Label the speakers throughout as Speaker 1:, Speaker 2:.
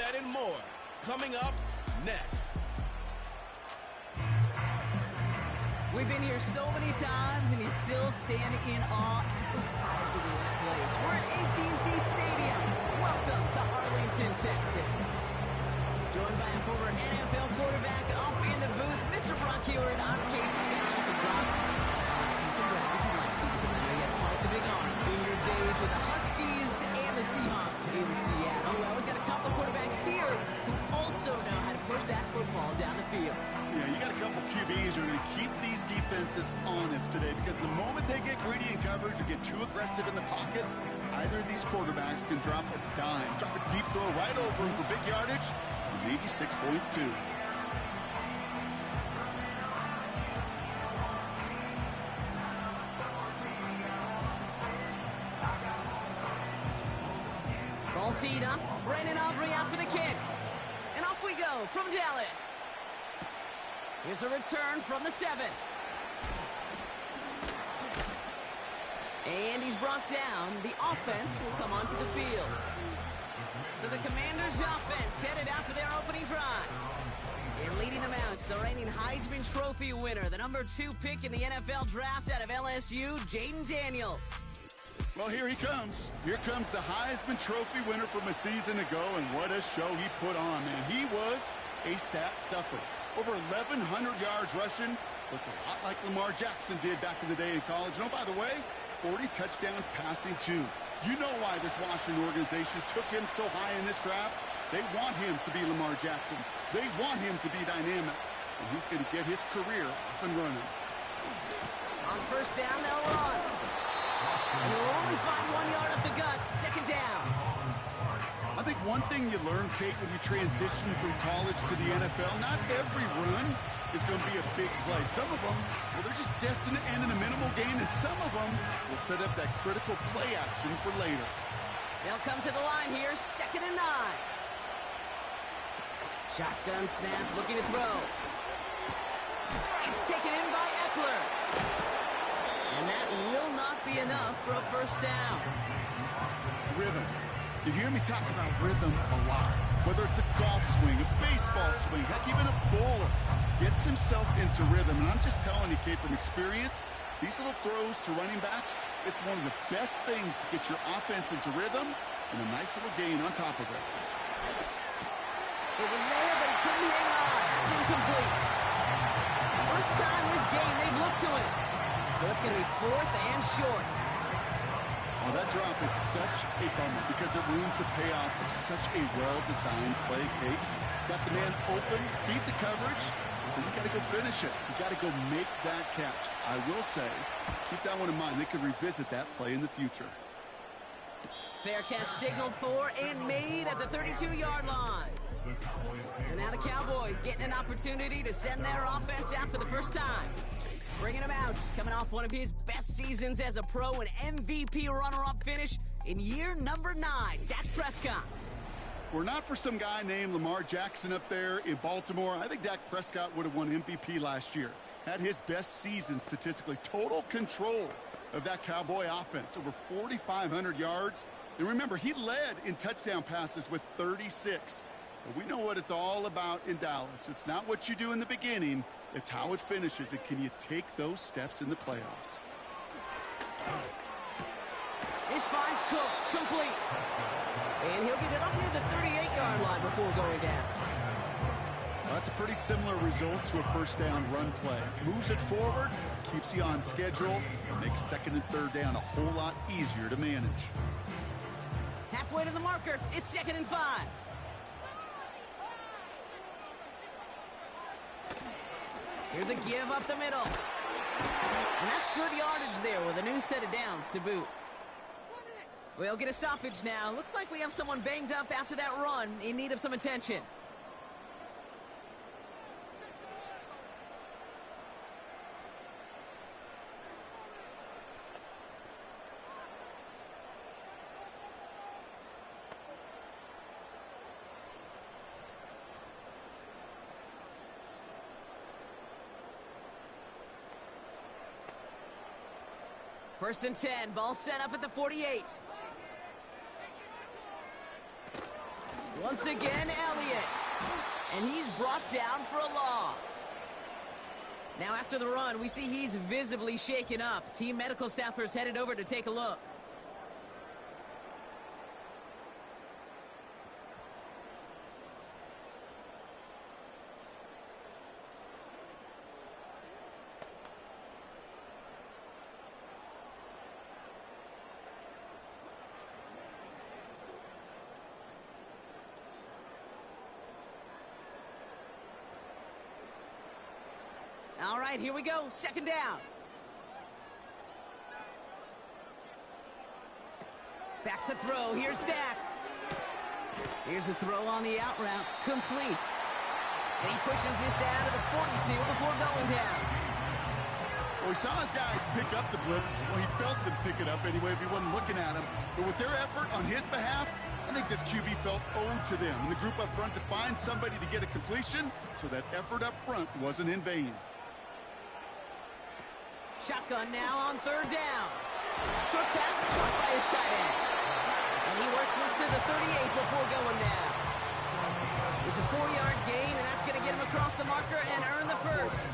Speaker 1: that and more, coming up next.
Speaker 2: We've been here so many times, and you still stand in awe at the size of this place. We're at AT&T Stadium. Welcome to Arlington, Texas. Joined by a former NFL quarterback up in the booth, Mr. Brock Hewitt. I'm Kate Scott. And Brock, you can brag if you like to, because I know you have quite the big arm in your days with the Huskies and the Seahawks in Seattle. Well, we've got a couple quarterbacks here who also know how to push that football down the field.
Speaker 3: Yeah, you got a couple QBs who are going to keep these defenses honest today, because the moment they get greedy in coverage or get too aggressive in the pocket, either of these quarterbacks can drop a dime, drop a deep throw right over them for big yardage, maybe 6 points too.
Speaker 2: Ball teed up. Brandon Aubrey out for the kick. And off we go from Dallas. Here's a return from the 7. And he's brought down. The offense will come onto the field. So the Commanders' offense headed out for their opening drive. And leading them out, the reigning Heisman Trophy winner, the number 2 pick in the NFL draft out of LSU, Jaden Daniels.
Speaker 3: Well, here he comes. Here comes the Heisman Trophy winner from a season ago, and what a show he put on, man. He was a stat stuffer. Over 1,100 yards rushing, looked a lot like Lamar Jackson did back in the day in college. And oh, by the way, 40 touchdowns passing too. You know why this Washington organization took him so high in this draft. They want him to be Lamar Jackson. They want him to be dynamic. And he's going to get his career off and running.
Speaker 2: On first down, they'll run. And they'll only find 1 yard up the gut. Second down.
Speaker 3: I think one thing you learn, Kate, when you transition from college to the NFL, not every run is going to be a big play. Some of them, well, they're just destined to end in a minimal gain, and some of them will set up that critical play action for later.
Speaker 2: They'll come to the line here, 2nd and 9. Shotgun snap, looking to throw. It's taken in by Eckler. And that will not be enough for a first down.
Speaker 3: Rhythm. You hear me talk about rhythm a lot. Whether it's a golf swing, a baseball swing, heck, even a bowler gets himself into rhythm. And I'm just telling you, Kate, from experience, these little throws to running backs, it's one of the best things to get your offense into rhythm and a nice little gain on top of it.
Speaker 2: It was there, but he couldn't hang on. That's incomplete. First time this game they've looked to him. So it's going to be 4th and short.
Speaker 3: Well, that drop is such a bummer because it ruins the payoff of such a well-designed play, Kate. Got the man open, beat the coverage, and you got to go finish it. You got to go make that catch. I will say, keep that one in mind. They could revisit that play in the future.
Speaker 2: Fair catch signaled for and made at the 32-yard line. So now the Cowboys getting an opportunity to send their offense out for the first time. Bringing him out, coming off one of his best seasons as a pro, an MVP runner-up finish in year number 9, Dak Prescott.
Speaker 3: Were not for some guy named Lamar Jackson up there in Baltimore, I think Dak Prescott would have won MVP last year. Had his best season statistically. Total control of that Cowboy offense. Over 4,500 yards. And remember, he led in touchdown passes with 36. But we know what it's all about in Dallas. It's not what you do in the beginning. It's how it finishes, and can you take those steps in the playoffs?
Speaker 2: This finds Cooks complete. And he'll get it up near the 38-yard line before going down.
Speaker 3: Well, that's a pretty similar result to a first down run play. Moves it forward, keeps you on schedule, and makes 2nd and 3rd down a whole lot easier to manage.
Speaker 2: Halfway to the marker, it's 2nd and 5. Here's a give up the middle. And that's good yardage there with a new set of downs to boot. We'll get a stoppage now. Looks like we have someone banged up after that run in need of some attention. First and 10, ball set up at the 48. Once again, Elliott. And he's brought down for a loss. Now after the run, we see he's visibly shaken up. Team medical staffers headed over to take a look. All right, here we go. Second down. Back to throw. Here's Dak. Here's the throw on the out route. Complete. And he pushes this down to the 42 before going down.
Speaker 3: Well, we saw his guys pick up the blitz. Well, he felt them pick it up anyway if he wasn't looking at him. But with their effort on his behalf, I think this QB felt owed to them and the group up front to find somebody to get a completion so that effort up front wasn't in vain.
Speaker 2: Shotgun now on third down. Short pass caught by his tight end. And he works this to the 38 before going down. It's a 4-yard gain, and that's going to get him across the marker and earn the first.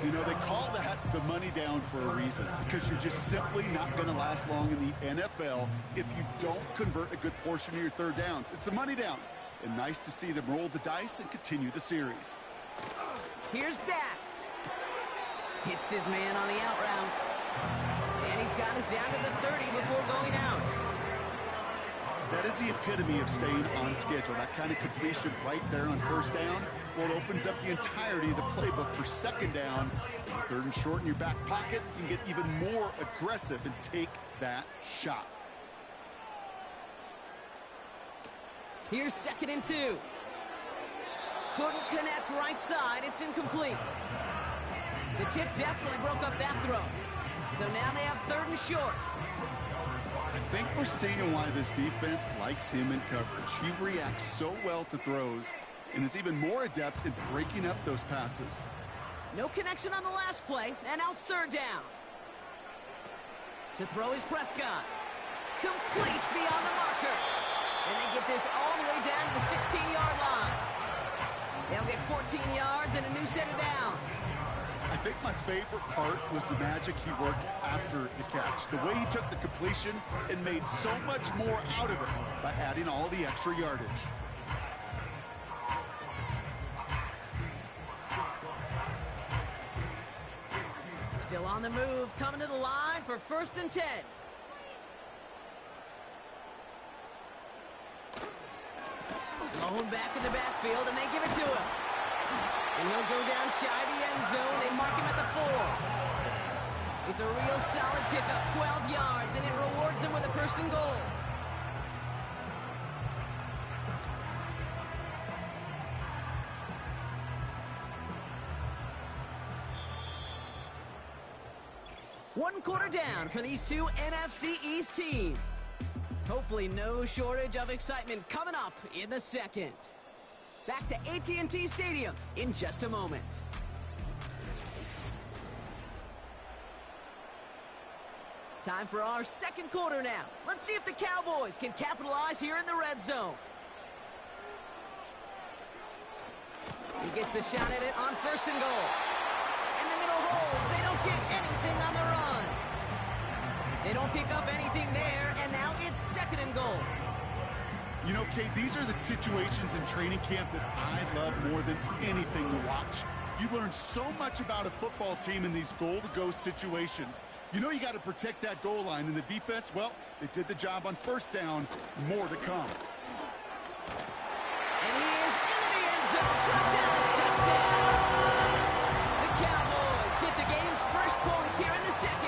Speaker 3: You know, they call that the money down for a reason, because you're just simply not going to last long in the NFL if you don't convert a good portion of your third downs. It's the money down. And nice to see them roll the dice and continue the series.
Speaker 2: Here's Dak. Hits his man on the out route. And he's got it down to the 30 before going out.
Speaker 3: That is the epitome of staying on schedule. That kind of completion right there on first down. Well, it opens up the entirety of the playbook for second down. Third and short in your back pocket. You can get even more aggressive and take that shot.
Speaker 2: Here's 2nd and 2. Couldn't connect right side. It's incomplete. The tip definitely broke up that throw. So now they have 3rd and short.
Speaker 3: I think we're seeing why this defense likes him in coverage. He reacts so well to throws and is even more adept at breaking up those passes.
Speaker 2: No connection on the last play, and now it's 3rd down. To throw is Prescott. Complete beyond the marker. And they get this all the way down to the 16-yard line. They'll get 14 yards and a new set of downs.
Speaker 3: I think my favorite part was the magic he worked after the catch. The way he took the completion and made so much more out of it by adding all the extra yardage.
Speaker 2: Still on the move, coming to the line for 1st and 10. Blown back in the backfield, and they give it to him. And he'll go down shy of the end zone. They mark him at the 4. It's a real solid pickup, 12 yards, and it rewards him with a 1st and goal. One quarter down for these two NFC East teams. Hopefully no shortage of excitement coming up in the second. Back to AT&T Stadium in just a moment. Time for our second quarter now. Let's see if the Cowboys can capitalize here in the red zone. He gets the shot at it on 1st and goal. And the middle holds. They don't get anything on the run. They don't pick up anything there, and now it's 2nd and goal.
Speaker 3: You know, Kate, these are the situations in training camp that I love more than anything to watch. You learn so much about a football team in these goal-to-go situations. You know you got to protect that goal line, and the defense, well, they did the job on 1st down. More to come.
Speaker 2: And he is into the end zone for a Dallas touchdown. The Cowboys get the game's first points here in the second.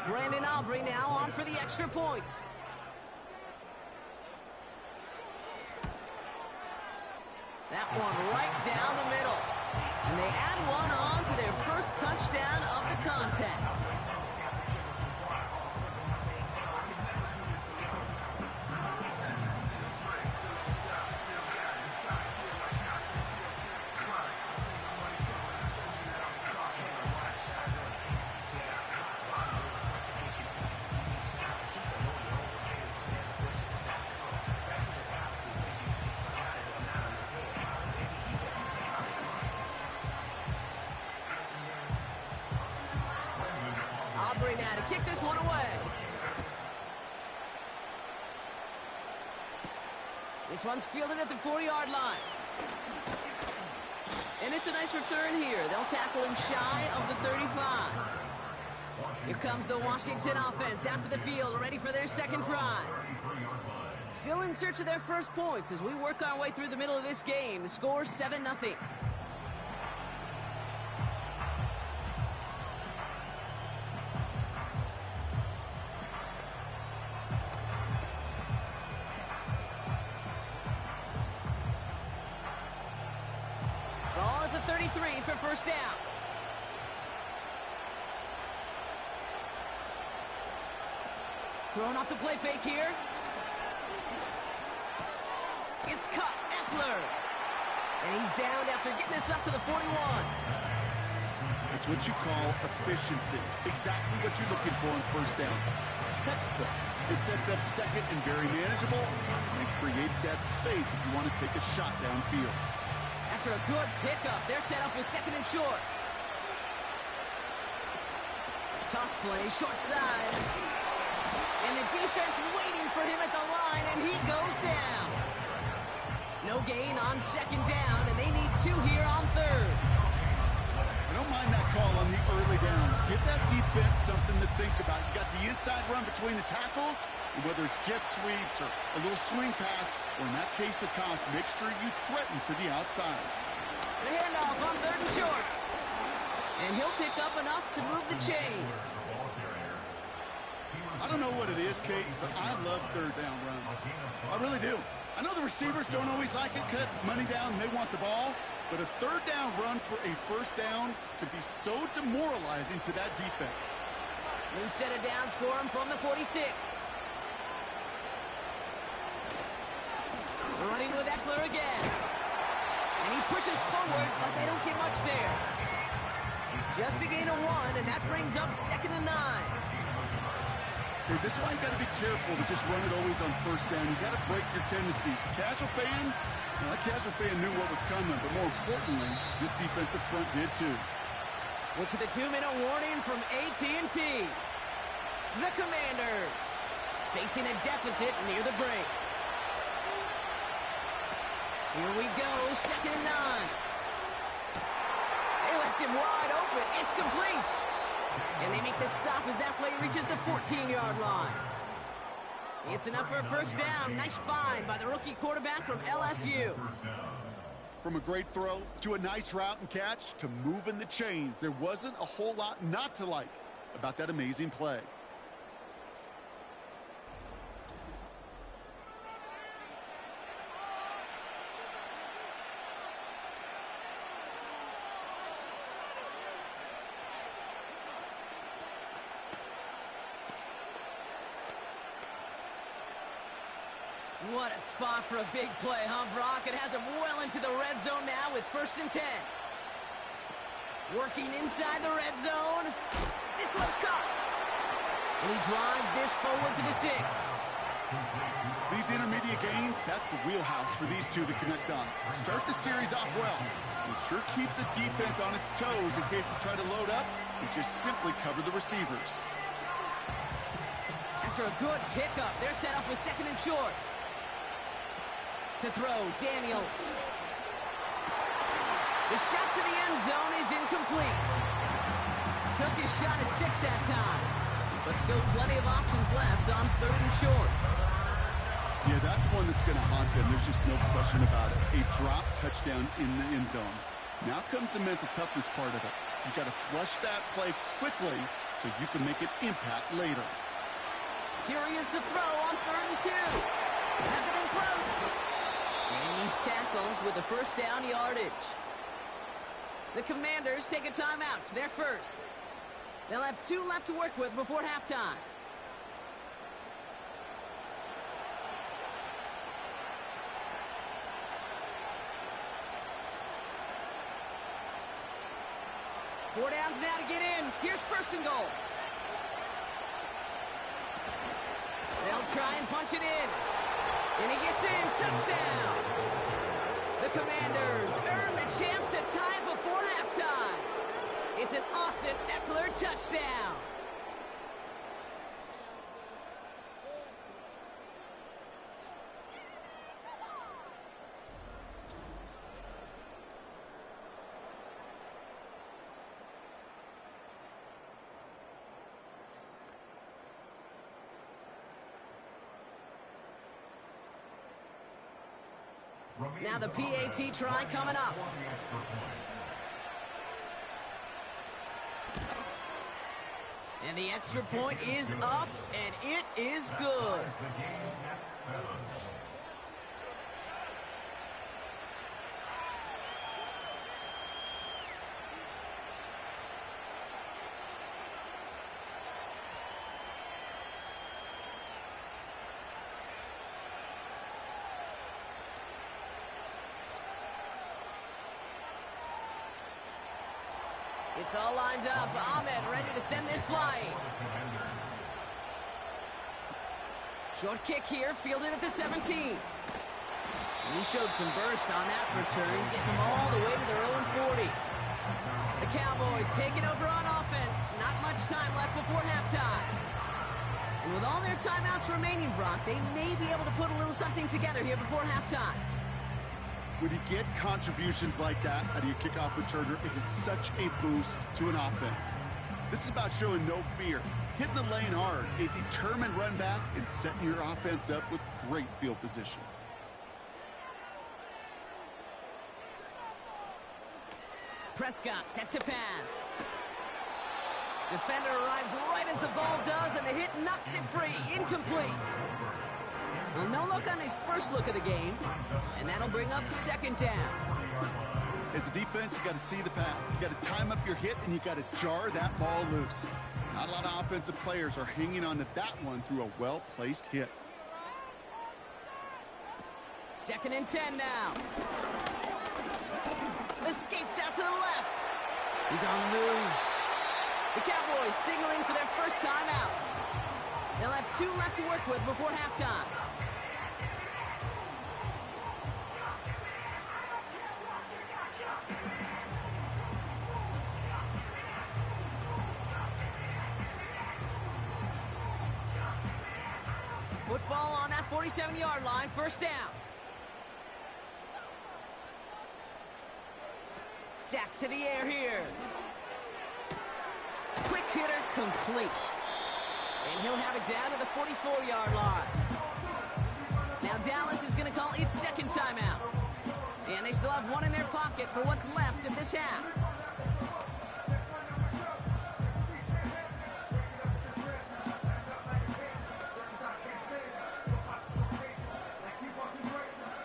Speaker 2: Brandon Aubrey now on for the extra point. That one right down the middle. And they add one on to their first touchdown of the contest. clobbering now to kick this one away. This one's fielded at the 40-yard line. And it's a nice return here. They'll tackle him shy of the 35. Here comes the Washington offense out to the field, ready for their second try. Still in search of their first points as we work our way through the middle of this game. The score 7-0. Ball at the 33 for first down. Throwing off the play fake here. It's caught, Eckler. And he's down after getting this up to the 41.
Speaker 3: It's what you call efficiency. Exactly what you're looking for on first down. Textbook. It sets up second and very manageable, and creates that space if you want to take a shot downfield.
Speaker 2: After a good pickup, they're set up with second and short. Toss play, short side. And the defense waiting for him at the line, and he goes down. No gain on second down, and they need 2 here on third.
Speaker 3: I don't mind that call on the early downs. Give that defense something to think about. You got the inside run between the tackles, and whether it's jet sweeps or a little swing pass, or in that case a toss, make sure you threaten to the outside.
Speaker 2: The handoff on third and short. And he'll pick up enough to move the chains.
Speaker 3: I don't know what it is, Kate, but I love third down runs. I really do. I know the receivers don't always like it because it's money down and they want the ball, but a third down run for a first down can be so demoralizing to that defense.
Speaker 2: New set of downs for him from the 46. Running with Eckler again. And he pushes forward, but they don't get much there. Just a gain of 1, and that brings up 2nd and 9.
Speaker 3: Okay, this is why you got to be careful to just run it always on first down. You got to break your tendencies. The casual fan, that casual fan knew what was coming, but more importantly, this defensive front did too.
Speaker 2: Which is the 2-minute warning from AT&T. The Commanders facing a deficit near the break. Here we go, 2nd and 9. They left him wide open. It's complete. And they make the stop as that play reaches the 14-yard line. It's enough for a first down. Nice find by the rookie quarterback from LSU.
Speaker 3: From a great throw to a nice route and catch to moving the chains, there wasn't a whole lot not to like about that amazing play.
Speaker 2: What a spot for a big play, huh, Brock? It has him well into the red zone now with 1st and 10. Working inside the red zone. This one's caught. And he drives this forward to the 6.
Speaker 3: These intermediate gains, that's the wheelhouse for these two to connect on. Start the series off well. It sure keeps the defense on its toes in case they try to load up and just simply cover the receivers.
Speaker 2: After a good pickup, they're set up with 2nd and short. To throw, Daniels. The shot to the end zone is incomplete. Took his shot at 6 that time. But still plenty of options left on 3rd and short.
Speaker 3: Yeah, that's one that's going to haunt him. There's just no question about it. A drop touchdown in the end zone. Now comes the mental toughness part of it. You got to flush that play quickly so you can make an impact later.
Speaker 2: Here he is to throw on 3rd and 2. Has it in close. And he's tackled with the first down yardage. The Commanders take a timeout. They're first. They'll have 2 left to work with before halftime. Four downs now to get in. Here's 1st and goal. They'll try and punch it in. And he gets in. Touchdown. The Commanders earn the chance to tie before halftime. It's an Austin Eckler touchdown. Now the PAT try coming up. And the extra point is up, and it is good. It's all lined up. Ahmed ready to send this flying. Short kick here, fielded at the 17. And he showed some burst on that return, getting them all the way to their own 40. The Cowboys taking over on offense. Not much time left before halftime. And with all their timeouts remaining, Brock, they may be able to put a little something together here before halftime.
Speaker 3: When you get contributions like that out of your kickoff returner, it is such a boost to an offense. This is about showing no fear, hitting the lane hard, a determined run back, and setting your offense up with great field position.
Speaker 2: Prescott set to pass. Defender arrives right as the ball does, and the hit knocks it free. Incomplete. Well, no look on his first look of the game, and that'll bring up second down.
Speaker 3: As a defense, you got to see the pass. You got to time up your hit, and you got to jar that ball loose. Not a lot of offensive players are hanging on to that one through a well-placed hit.
Speaker 2: 2nd and 10 now. Escapes out to the left. He's on the move. The Cowboys signaling for their first time out. They'll have 2 left to work with before halftime. Football on that 47-yard line, first down. Dak to the air here. Quick hitter complete. And he'll have it down to the 44-yard line. Now Dallas is going to call its second timeout. And they still have 1 in their pocket for what's left of this half.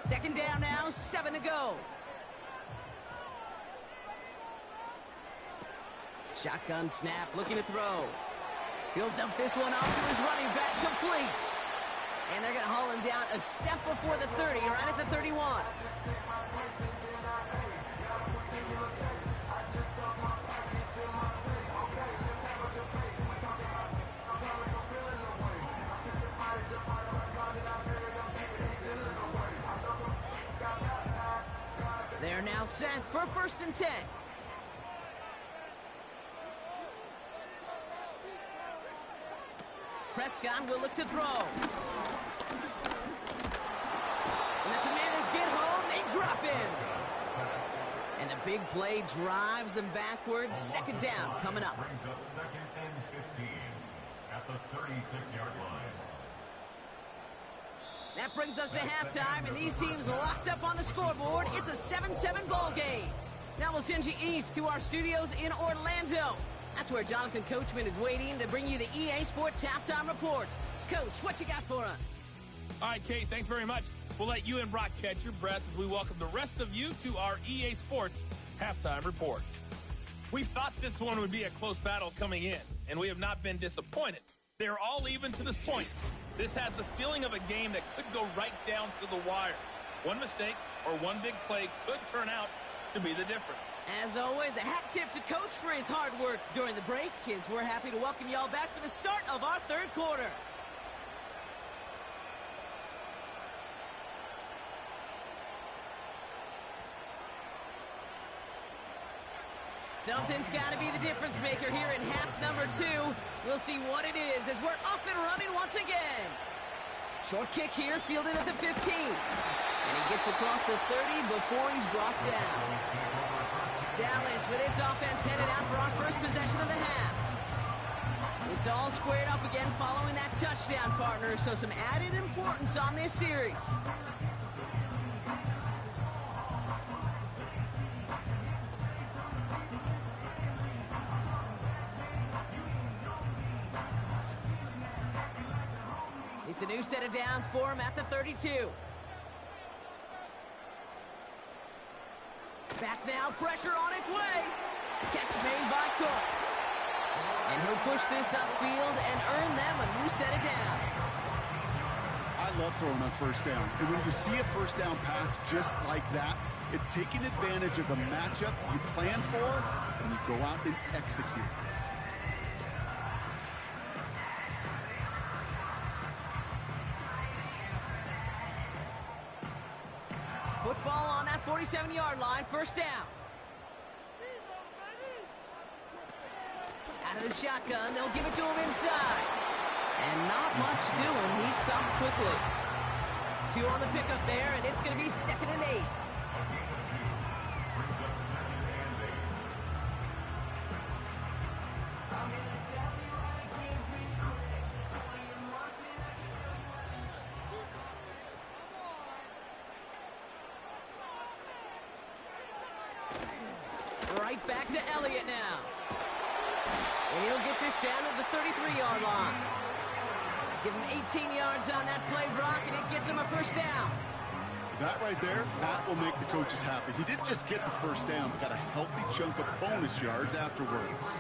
Speaker 2: Second down now, 7 to go. Shotgun snap, looking to throw. He'll dump this one off to his running back, complete. And they're going to haul him down a step before the 30, right at the 31. They're now set for 1st and 10. Prescott will look to throw. And the Commanders get home, they drop in. And the big play drives them backwards. Second down coming up.
Speaker 4: Brings up 2nd and 15 at the 36-yard line.
Speaker 2: That brings us to halftime, and these teams locked up on the scoreboard. It's a 7-7 ball game. Now we'll send you east to our studios in Orlando. That's where Jonathan Coachman is waiting to bring you the EA Sports Halftime Report. Coach, what you got for us?
Speaker 5: All right, Kate, thanks very much. We'll let you and Brock catch your breath as we welcome the rest of you to our EA Sports Halftime Report. We thought this one would be a close battle coming in, and we have not been disappointed. They're all even to this point. This has the feeling of a game that could go right down to the wire. One mistake or one big play could turn out to be the difference.
Speaker 2: As always, a hat tip to Coach for his hard work during the break, as we're happy to welcome y'all back for the start of our 3rd quarter. Something's got to be the difference maker here in half number 2. We'll see what it is as we're off and running once again. Short kick here, fielded at the 15. And he gets across the 30 before he's brought down. Dallas with its offense headed out for our first possession of the half. It's all squared up again following that touchdown, partner, so some added importance on this series. It's a new set of downs for him at the 32. Back now, pressure on its way. Catch made by Cooks. And he'll push this upfield and earn them a new set of downs.
Speaker 3: I love throwing on first down. And when you see a first down pass just like that, it's taking advantage of a matchup you plan for and you go out and execute.
Speaker 2: Football on that 47-yard line, first down. Out of the shotgun, they'll give it to him inside. And not much doing. He stopped quickly. 2 on the pickup there, and it's going to be 2nd and 8. Right back to Elliott now. And he'll get this down to the 33-yard line. Give him 18 yards on that play, Brock, and it gets him a first down.
Speaker 3: That right there, that will make the coaches happy. He didn't just get the first down, but got a healthy chunk of bonus yards afterwards.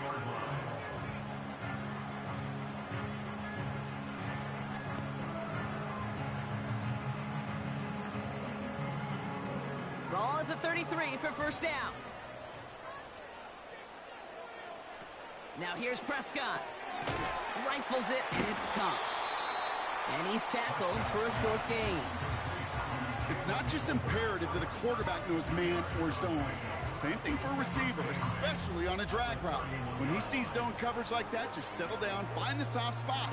Speaker 2: Ball at the 33 for first down. Now here's Prescott. Rifles it, and it's caught. And he's tackled for a short gain.
Speaker 3: It's not just imperative that a quarterback knows man or zone. Same thing for a receiver, especially on a drag route. When he sees zone coverage like that, just settle down, find the soft spot,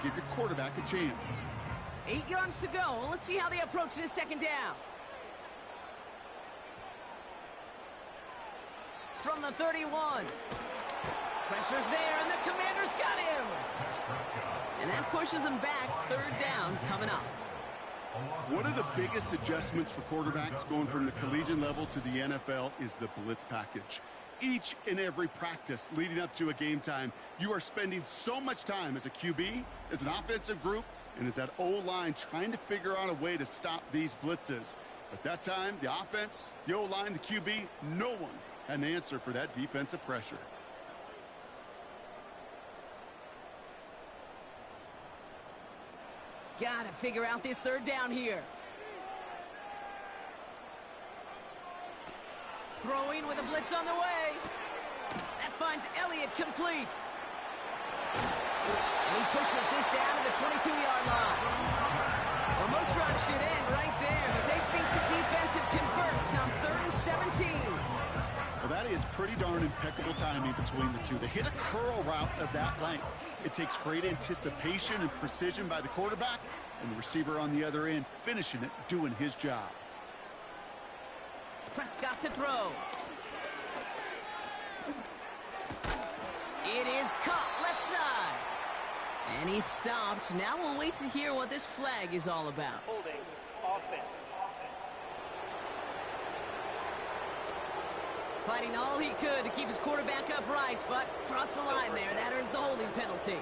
Speaker 3: give your quarterback a chance.
Speaker 2: 8 yards to go. Let's see how they approach this second down. From the 31. Pressure's there, and the Commander's got him. And that pushes him back. Third down coming up.
Speaker 3: One of the biggest adjustments for quarterbacks going from the collegiate level to the NFL is the blitz package. Each and every practice leading up to a game time, you are spending so much time as a QB, as an offensive group, and as that O-line trying to figure out a way to stop these blitzes. But that time, the offense, the O-line, the QB, no one had an answer for that defensive pressure.
Speaker 2: Got to figure out this third down here. Throwing with a blitz on the way. That finds Elliott complete. And he pushes this down to the 22-yard line. Well, most drives should end right there, but they beat the defense and convert on 3rd and 17.
Speaker 3: Well, that is pretty darn impeccable timing between the two. They hit a curl route of that length. It takes great anticipation and precision by the quarterback, and the receiver on the other end finishing it, doing his job.
Speaker 2: Prescott to throw. It is caught left side. And he's stopped. Now we'll wait to hear what this flag is all about.
Speaker 6: Holding offense.
Speaker 2: Fighting all he could to keep his quarterback upright, but crossed the line there. That earns the holding penalty.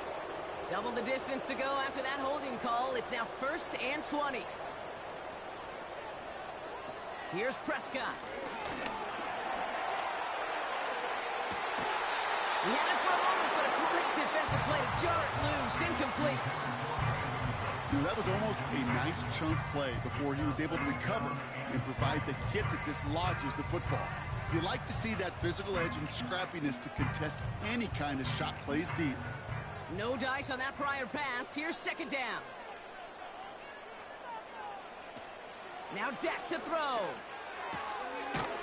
Speaker 2: Double the distance to go after that holding call. It's now 1st and 20. Here's Prescott. He had it for a moment, but a great defensive play to jar it loose. Incomplete.
Speaker 3: That was almost a nice chunk play before he was able to recover and provide the hit that dislodges the football. You like to see that physical edge and scrappiness to contest any kind of shot plays deep.
Speaker 2: No dice on that prior pass. Here's second down. Now Dak to throw.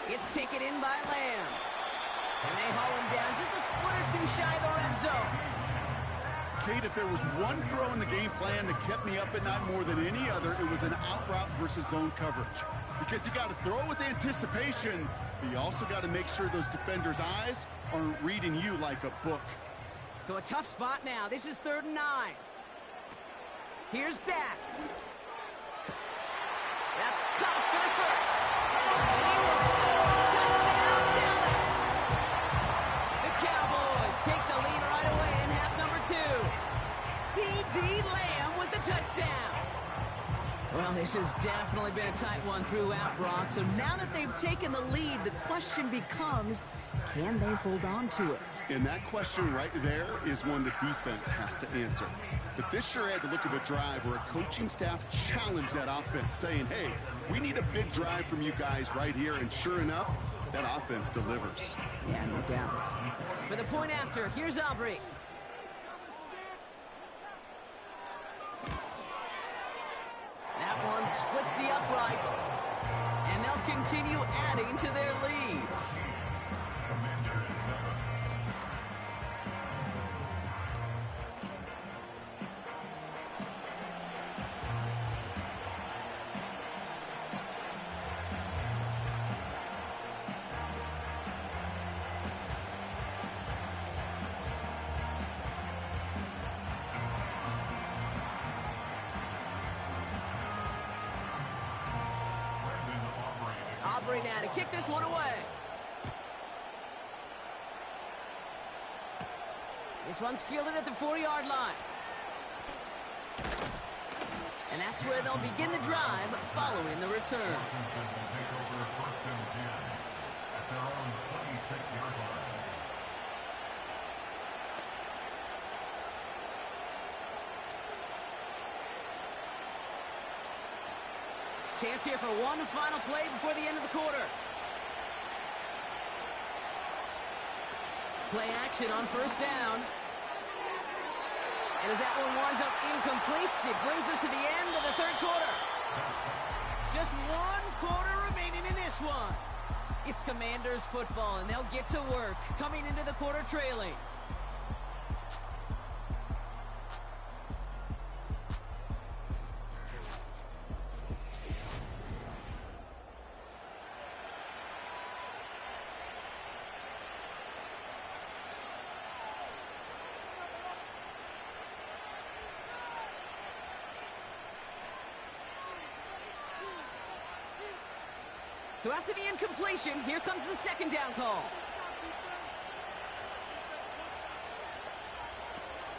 Speaker 2: It's taken in by Lamb. And they haul him down just a foot or two shy of the red zone.
Speaker 3: Kate, if there was one throw in the game plan that kept me up at night more than any other, it was an out route versus zone coverage. Because you got to throw with anticipation, but you also got to make sure those defenders' eyes aren't reading you like a book.
Speaker 2: So a tough spot now. This is 3rd and 9. Here's Dak. That's caught for first. And he will score. Touchdown, Dallas. The Cowboys take the lead right away in half number 2. C.D. Lamb with the touchdown. Well, this has definitely been a tight one throughout, Brock. So now that they've taken the lead, the question becomes, can they hold on to it?
Speaker 3: And that question right there is one the defense has to answer. But this sure had the look of a drive where a coaching staff challenged that offense, saying, hey, we need a big drive from you guys right here. And sure enough, that offense delivers.
Speaker 2: Yeah, no doubt. For the point after, here's Aubrey. That one splits the uprights. And they'll continue adding to their lead. Aubrey now to kick this one away. This one's fielded at the 4-yard line. And that's where they'll begin the drive following the return.
Speaker 4: Take over first and 10 at their own 26-yard line.
Speaker 2: Chance here for one final play before the end of the quarter. Play action on first down. And as that one winds up incomplete, it brings us to the end of the third quarter. Just one quarter remaining in this one. It's Commanders football, and they'll get to work coming into the quarter trailing. So after the incompletion, here comes the second down call.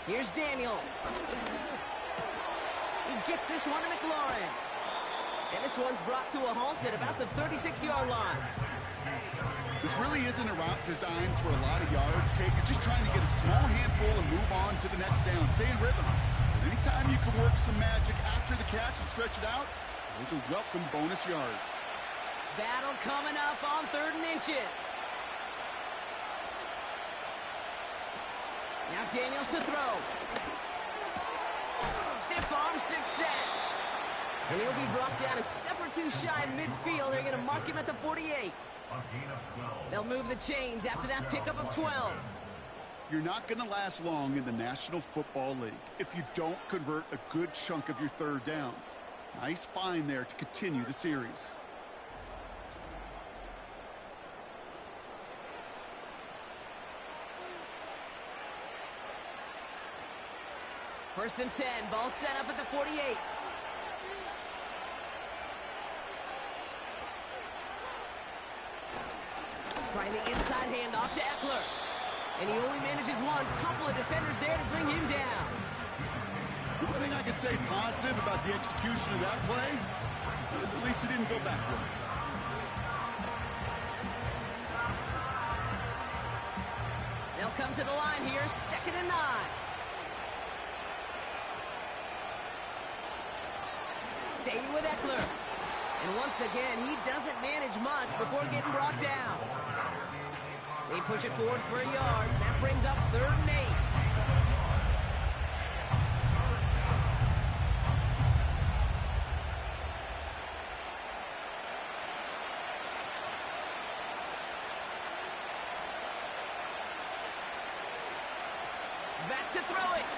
Speaker 2: Here's Daniels. He gets this one to McLaurin. And this one's brought to a halt at about the 36-yard line.
Speaker 3: This really isn't a route designed for a lot of yards, Kate. You're just trying to get a small handful and move on to the next down. Stay in rhythm. But anytime you can work some magic after the catch and stretch it out, those are welcome bonus yards.
Speaker 2: Battle coming up on 3rd and inches. Now Daniels to throw. Stiff arm success. And he'll be brought down a step or two shy of midfield. They're going to mark him at the 48. They'll move the chains after that pickup of 12.
Speaker 3: You're not going to last long in the National Football League if you don't convert a good chunk of your third downs. Nice find there to continue the series.
Speaker 2: First and 10, ball set up at the 48. Trying the inside handoff to Eckler. And he only manages one. Couple of defenders there to bring him down.
Speaker 3: The one thing I could say positive about the execution of that play is at least it didn't go backwards.
Speaker 2: They'll come to the line here, 2nd and 9. Staying with Eckler. And once again, he doesn't manage much before getting brought down. They push it forward for a yard. That brings up 3rd and 8. Back to throw it.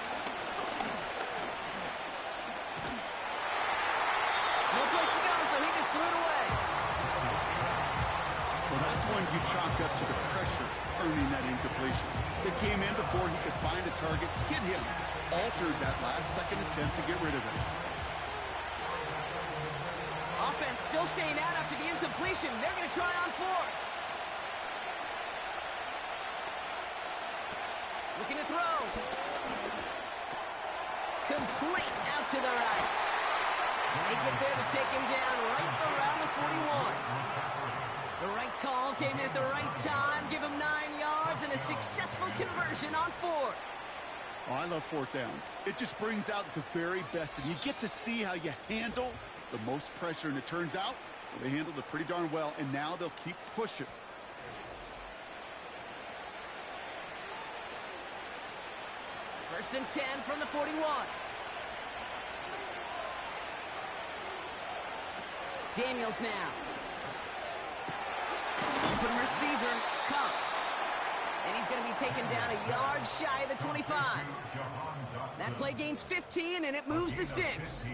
Speaker 2: No place to go, so he just threw it away.
Speaker 3: Well, that's one you chalk up to the pressure earning that incompletion. They came in before he could find a target, hit him, altered that last-second attempt to get rid of it.
Speaker 2: Offense still staying out after the incompletion. They're going to try on 4th. Looking to throw. Complete out to the right. And they get there to take him down right around the 41. The right call came in at the right time, give him 9 yards, and a successful conversion on 4th.
Speaker 3: Oh, I love 4th downs. It just brings out the very best, and you get to see how you handle the most pressure, and it turns out they handled it pretty darn well, and now they'll keep pushing.
Speaker 2: First and 10 from the 41. Daniels now. Open receiver, caught. And he's going to be taken down a yard shy of the 25. That play gains 15, and it moves the sticks.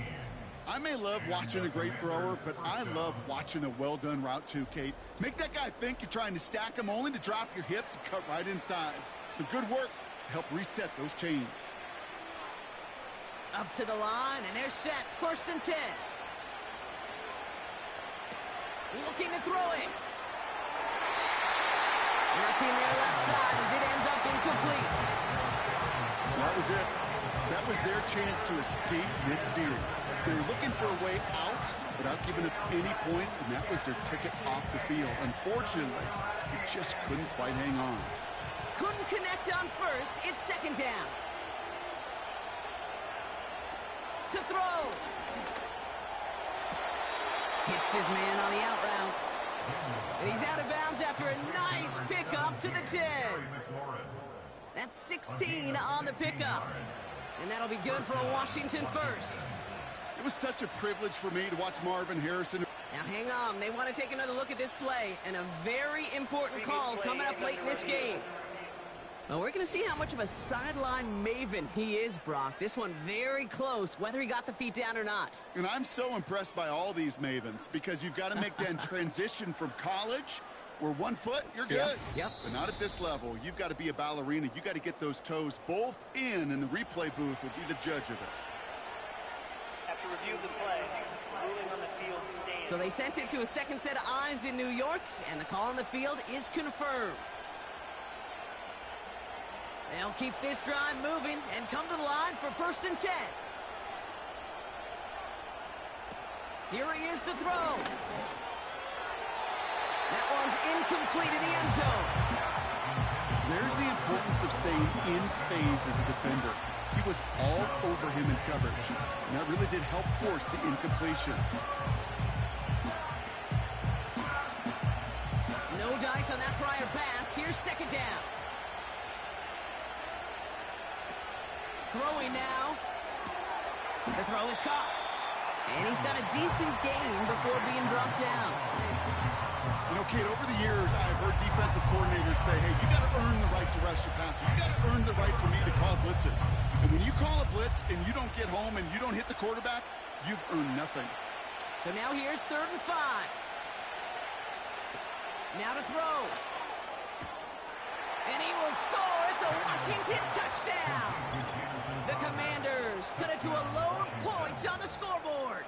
Speaker 3: I may love watching a great thrower, but I love watching a well-done route too, Kate. Make that guy think you're trying to stack him only to drop your hips and cut right inside. Some good work to help reset those chains.
Speaker 2: Up to the line, and they're set. First and 10. Looking to throw it. Nothing there left side as it ends up incomplete.
Speaker 3: That was it. That was their chance to escape this series. They were looking for a way out without giving up any points, and that was their ticket off the field. Unfortunately, it just couldn't quite hang on.
Speaker 2: Couldn't connect on first. It's second down. To throw. Hits his man on the out route. And he's out of bounds after a nice pickup to the 10. That's 16 on the pickup. And that'll be good for a Washington first.
Speaker 3: It was such a privilege for me to watch Marvin Harrison.
Speaker 2: Now hang on. They want to take another look at this play. And a very important call coming up late in this game. Well, we're going to see how much of a sideline maven he is, Brock. This one very close, whether he got the feet down or not.
Speaker 3: And I'm so impressed by all these mavens because you've got to make that transition from college where 1 foot, you're good.
Speaker 2: Yep.
Speaker 3: But not at this level. You've got to be a ballerina. You've got to get those toes both in, and the replay booth will be the judge of it.
Speaker 6: After review of the play, ruling on the field stands.
Speaker 2: So they sent it to a second set of eyes in New York, and the call on the field is confirmed. They'll keep this drive moving and come to the line for first and 10. Here he is to throw. That one's incomplete in the end zone.
Speaker 3: There's the importance of staying in phase as a defender. He was all over him in coverage, and that really did help force the incompletion.
Speaker 2: No dice on that prior pass. Here's second down. Throwing now. The throw is caught. And he's got a decent gain before being brought down.
Speaker 3: You know, Kate, over the years, I've heard defensive coordinators say, hey, you got to earn the right to rush your passer. You got to earn the right for me to call blitzes. And when you call a blitz and you don't get home and you don't hit the quarterback, you've earned nothing.
Speaker 2: So now here's 3rd and 5. Now to throw. And he will score. It's a Washington touchdown. The Commanders cut it to a lone point on the scoreboard.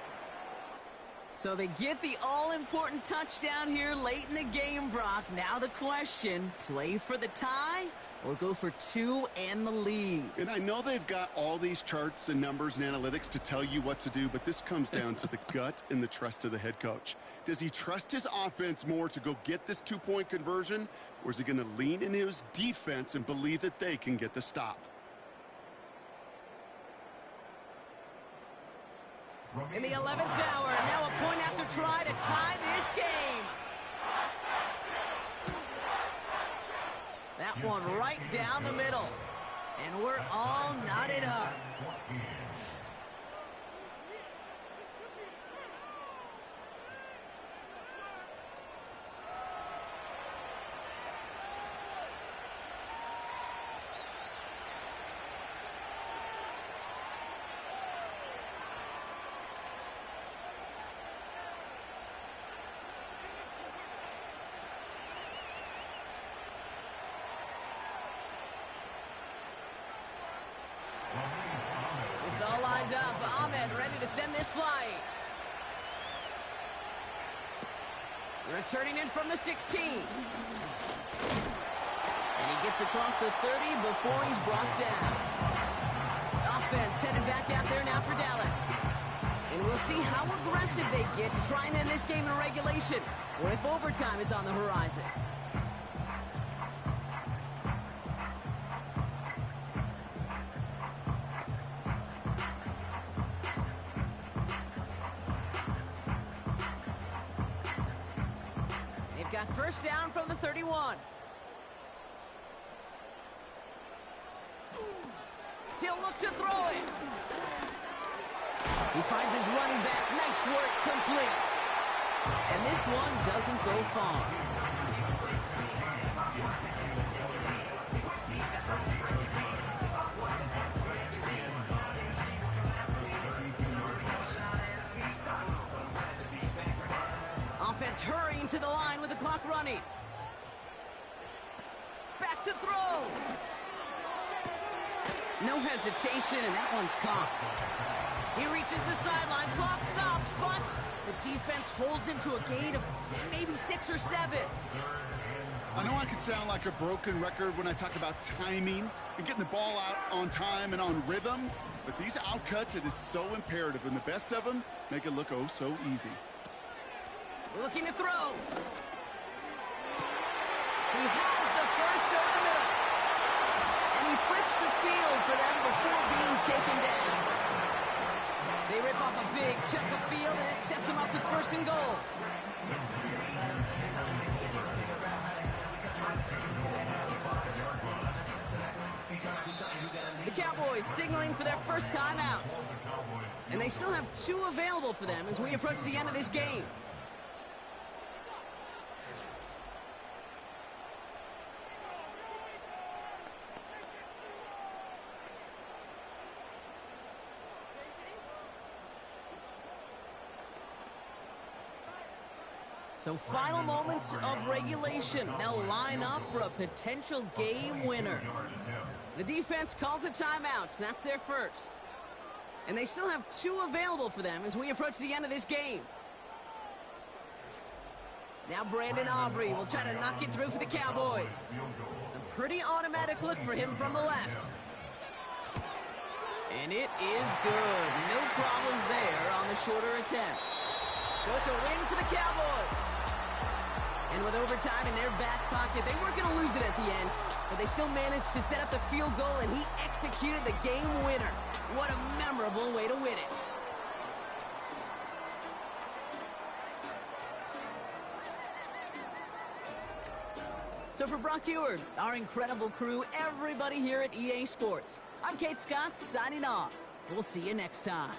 Speaker 2: So they get the all-important touchdown here late in the game, Brock. Now the question, play for the tie or go for 2 and the lead?
Speaker 3: And I know they've got all these charts and numbers and analytics to tell you what to do, but this comes down to the gut and the trust of the head coach. Does he trust his offense more to go get this 2-point conversion, or is he going to lean in his defense and believe that they can get the stop?
Speaker 2: In the 11th hour, now a point after try to tie this game. That one right down the middle. And we're all knotted up. It's all lined up. Ahmed ready to send this flying. Returning in from the 16. And he gets across the 30 before he's brought down. A offense headed back out there now for Dallas. And we'll see how aggressive they get to try and end this game in regulation, or if overtime is on the horizon. They've got first down from the 31. He'll look to throw it. He finds his running back. Nice work, complete. And this one doesn't go far. Offense hurrying to the line with the clock running. Back to throw. No hesitation, and that one's caught. He reaches the sideline, clock stops, but the defense holds him to a gain of maybe 6 or 7.
Speaker 3: I know I can sound like a broken record when I talk about timing and getting the ball out on time and on rhythm, but these outcuts, it is so imperative, and the best of them make it look oh so easy.
Speaker 2: Looking to throw. He has the first over the middle. And he flips the field for them before being taken down. They rip off a big chunk of field, and it sets them up with first and goal. The Cowboys signaling for their first time out. And they still have 2 available for them as we approach the end of this game. So final moments of regulation. They'll line up for a potential game winner. The defense calls a timeout. So that's their first. And they still have 2 available for them as we approach the end of this game. Now Brandon Aubrey will try to knock it through for the Cowboys. A pretty automatic look for him from the left. And it is good. No problems there on the shorter attempt. So it's a win for the Cowboys. And with overtime in their back pocket, they weren't going to lose it at the end, but they still managed to set up the field goal, and he executed the game winner. What a memorable way to win it. So for Brock Eward, our incredible crew, everybody here at EA Sports, I'm Kate Scott signing off. We'll see you next time.